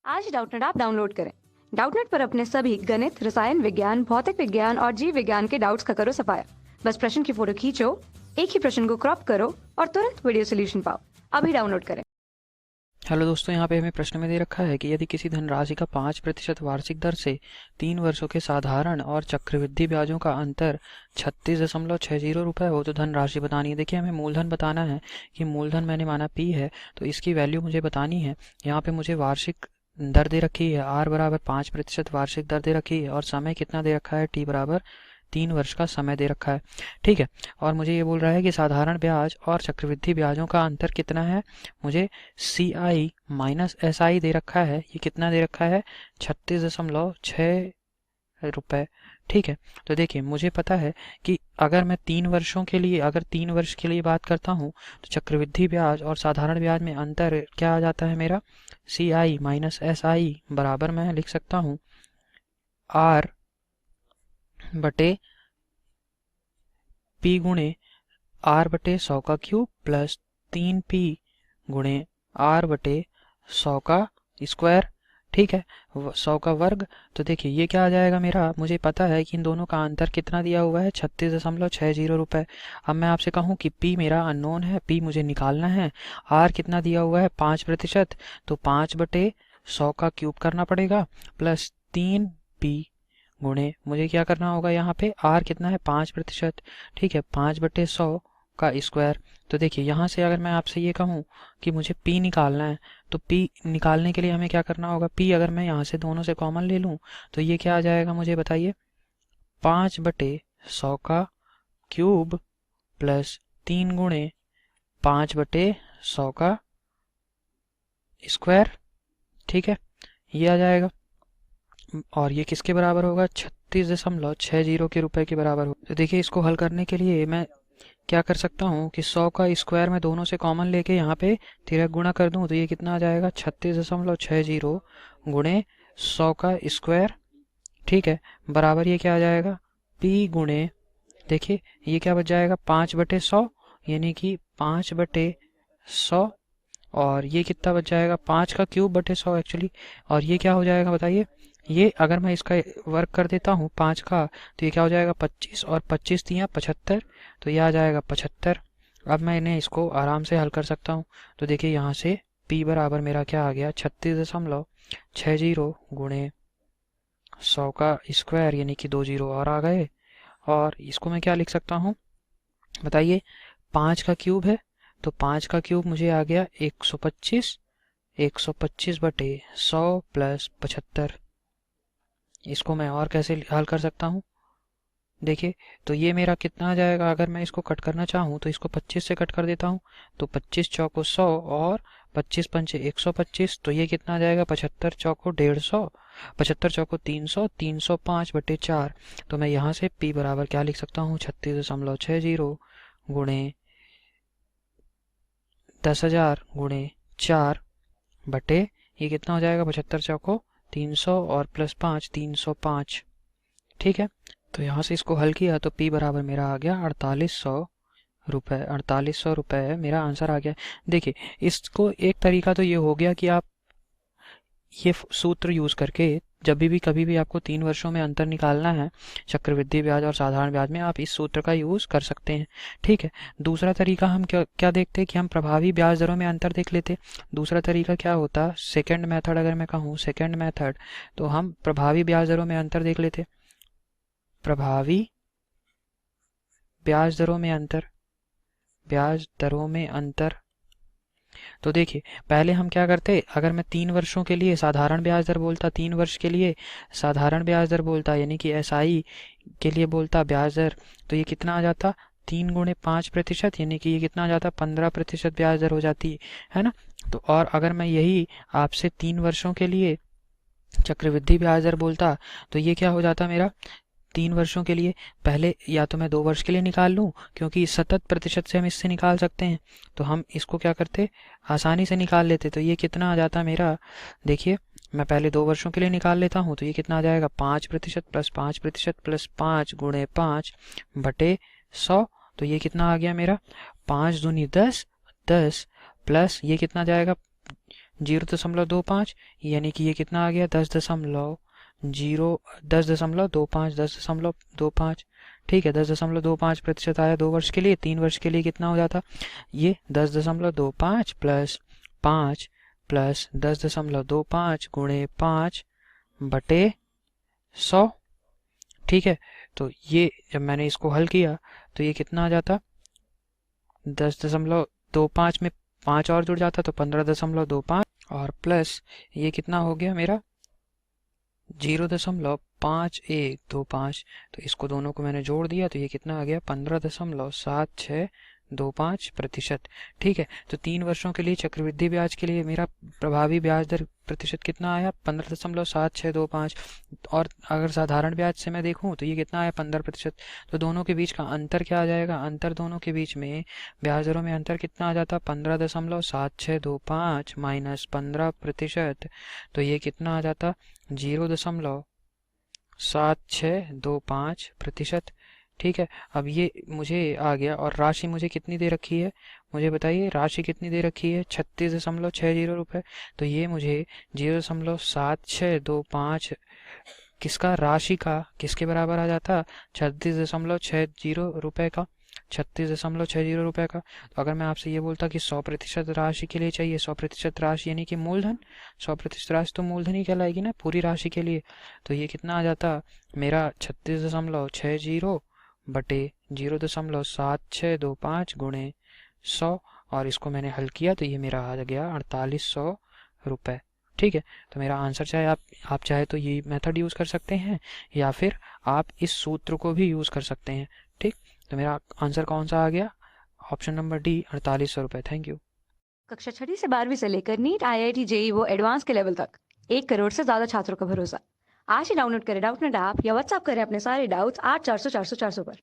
आज Doubtnut app download करें। Doubtnut पर अपने सभी गणित, रसायन विज्ञान, भौतिक विज्ञान और जीव विज्ञान के डाउट्स का करो सफाया। बस प्रश्न की फोटो खींचो, एक ही प्रश्न को क्रॉप करो और तुरंत वीडियो सोल्यूशन पाओ। अभी डाउनलोड करें। हेलो दोस्तों, यहाँ पे हमें प्रश्न में दे रखा है कि यदि किसी धनराशि का 5% वार्षिक दर से 3 वर्षों के साधारण और चक्रवृद्धि ब्याजों का अंतर 36.60 रुपये हो तो धनराशि बतानी है। देखिए, हमें मूलधन बताना है कि मूलधन मैंने माना P है, तो इसकी वैल्यू मुझे बतानी है। यहाँ पे मुझे वार्षिक दर दे रखी है, R बराबर 5% वार्षिक दर दे रखी है और समय कितना दे रखा है, T बराबर 3 वर्ष का समय दे रखा है। ठीक है, और मुझे ये बोल रहा है कि साधारण ब्याज और चक्रवृद्धि ब्याजों का अंतर कितना है। मुझे CI माइनस SI दे रखा है, ये कितना दे रखा है, 36.6 रुपये। ठीक है, तो देखिए मुझे पता है कि अगर मैं 3 वर्षों के लिए, अगर 3 वर्ष के लिए बात करता हूँ तो चक्रवृद्धि ब्याज और साधारण ब्याज में अंतर क्या आ जाता है मेरा, CI माइनस SI बराबर मैं लिख सकता हूँ R बटे P गुणे R बटे 100 का क्यूब प्लस 3P गुणे R बटे 100 का स्क्वायर। ठीक है, 100 का वर्ग। तो देखिए ये क्या आ जाएगा मेरा, मुझे पता है कि इन दोनों का अंतर कितना दिया हुआ है, 36.60 रुपये। अब मैं आपसे कहूँ कि P मेरा अननोन है, P मुझे निकालना है। R कितना दिया हुआ है, 5%, तो 5/100 का क्यूब करना पड़ेगा प्लस 3P गुणे मुझे क्या करना होगा, यहाँ पे R कितना है, 5%। ठीक है, 5/100 का स्क्वायर। तो देखिए यहाँ से अगर मैं आपसे ये कहूँ कि मुझे P निकालना है, तो P निकालने के लिए हमें क्या करना होगा, P अगर मैं यहाँ से दोनों से कॉमन ले लूँ तो ये क्या आ जाएगा, मुझे बताइए, 5/100 का क्यूब प्लस 3 गुणे 5/100 का स्क्वायर। ठीक है, ये आ जाएगा और ये किसके बराबर होगा, 36.60 के रुपए के बराबर होगा। तो देखिए इसको हल करने के लिए मैं क्या कर सकता हूँ कि 100 का स्क्वायर मैं दोनों से कॉमन लेके यहाँ पे तिरक गुणा कर दूँ तो ये कितना आ जाएगा, 36.60 गुणे 100 का स्क्वायर। ठीक है, बराबर ये क्या आ जाएगा, P गुणे, देखिए ये क्या बच जाएगा, 5/100 यानी कि 5/100 और ये कितना बच जाएगा, 5 का क्यूब बटे 100 एक्चुअली। और ये क्या हो जाएगा बताइए, ये अगर मैं इसका वर्क कर देता हूँ 5 का तो ये क्या हो जाएगा, 25 और 25 तियाँ 75, तो ये आ जाएगा 75। अब मैं इन्हें इसको आराम से हल कर सकता हूँ। तो देखिए यहाँ से P बराबर मेरा क्या आ गया, 36.60 गुणे 100 का स्क्वायर यानी कि 2 जीरो और आ गए। और इसको मैं क्या लिख सकता हूँ बताइए, 5 का क्यूब है तो 5 का क्यूब मुझे आ गया 125, 125/100 प्लस 75। इसको मैं और कैसे हल कर सकता हूँ, देखिए तो ये मेरा कितना आ जाएगा, अगर मैं इसको कट करना चाहूँ तो इसको 25 से कट कर देता हूँ तो 25 चौको 100 और 25 पंचे 125, तो ये कितना आ जाएगा, 75 चौको 150, 75 चौको 300, 305/4। तो मैं यहाँ से P बराबर क्या लिख सकता हूँ, 36.60 गुणे 10,000 गुणे 4 बटे ये कितना हो जाएगा, 75 चौको 300 और प्लस 5 305। ठीक है, तो यहाँ से इसको हल किया तो P बराबर मेरा आ गया 4800 रुपये। 4800 रुपये मेरा आंसर आ गया। देखिए इसको एक तरीका तो ये हो गया कि आप ये सूत्र यूज करके जब भी कभी भी आपको 3 वर्षों में अंतर निकालना है चक्रवृद्धि ब्याज और साधारण ब्याज में, आप इस सूत्र का यूज कर सकते हैं। ठीक है, दूसरा तरीका हम क्या क्या देखते हैं कि हम प्रभावी ब्याज दरों में अंतर देख लेते। दूसरा तरीका क्या होता, सेकंड मेथड, अगर मैं कहूँ सेकंड मेथड, तो हम प्रभावी ब्याज दरों में अंतर देख लेते। प्रभावी ब्याज दरों में अंतर, ब्याज दरों में अंतर। तो देखिए पहले हम क्या करते, अगर मैं 3 वर्षों के लिए साधारण ब्याज दर बोलता, 3 वर्ष के लिए साधारण ब्याज दर बोलता यानी कि SI के लिए बोलता ब्याज दर, तो ये कितना आ जाता, 3 गुणे 5% यानी कि ये कितना आ जाता, 15% ब्याज दर हो जाती है ना। तो और अगर मैं यही आपसे 3 वर्षों के लिए चक्रवृद्धि ब्याज दर बोलता तो ये क्या हो जाता मेरा, 3 वर्षों के लिए पहले या तो मैं 2 वर्ष के लिए निकाल लूं, क्योंकि सतत प्रतिशत से हम इससे निकाल सकते हैं, तो हम इसको क्या करते, आसानी से निकाल लेते। तो ये कितना आ जाता मेरा, देखिए मैं पहले 2 वर्षों के लिए निकाल लेता हूँ तो ये कितना आ जाएगा, 5% प्लस 5% प्लस 5 गुणे 5/100। तो ये कितना आ गया मेरा, 5 दूनी 10, 10 प्लस ये कितना जाएगा, 0.25, यानी कि ये कितना आ गया 10.25। ठीक है, 10.25% आया 2 वर्ष के लिए। 3 वर्ष के लिए कितना हो जाता ये 10.25 प्लस 5 प्लस 10.25 गुणे 5 बटे 100। ठीक है, तो ये जब मैंने इसको हल किया तो ये कितना आ जाता 10.25 में 5 और जुड़ जाता तो 15.25 और प्लस ये कितना हो गया मेरा 0.5125। तो इसको दोनों को मैंने जोड़ दिया तो ये कितना आ गया 15.7625%। ठीक है, तो 3 वर्षों के लिए चक्रवृद्धि ब्याज के लिए मेरा प्रभावी ब्याज दर प्रतिशत कितना आया 15.7625। और अगर साधारण ब्याज से मैं देखूं तो ये कितना आया 15%। तो दोनों के बीच का अंतर क्या आ जाएगा, अंतर दोनों के बीच में ब्याज दरों में अंतर कितना आ जाता 15.7625 माइनस 15%। तो ये कितना आ जाता 0.7625%। ठीक है, अब ये मुझे आ गया और राशि मुझे कितनी दे रखी है, मुझे बताइए राशि कितनी दे रखी है 36.60 रुपये। तो ये मुझे 0.7625 किसका राशि का किसके बराबर आ जाता 36.60 रुपये का, 36.60 रुपये का। तो अगर मैं आपसे ये बोलता कि 100% राशि के लिए चाहिए, 100% राशि यानी कि मूलधन, 100% राशि तो मूलधन ही कहलाएगी ना पूरी राशि के लिए। तो ये कितना आ जाता मेरा 36.60 बटे 0.7625 गुणे 100 और इसको मैंने हल किया तो ये मेरा आ गया 4800 रुपये। ठीक है, तो मेरा आंसर चाहे आप चाहे तो ये मेथड यूज़ कर सकते हैं या फिर आप इस सूत्र को भी यूज़ कर सकते हैं। ठीक, तो मेरा आंसर कौन सा आ गया, ऑप्शन नंबर डी 4800 रुपये। Thank you. कक्षा 6वीं से 12वीं से लेकर नीट, IIT, JEE वो एडवांस के लेवल तक 1 करोड़ से ज्यादा छात्रों का भरोसा। आज ही डाउनलोड करें डाउटनेट ऐप या व्हाट्सएप करें अपने सारे डाउट्स 8400 400 400 पर।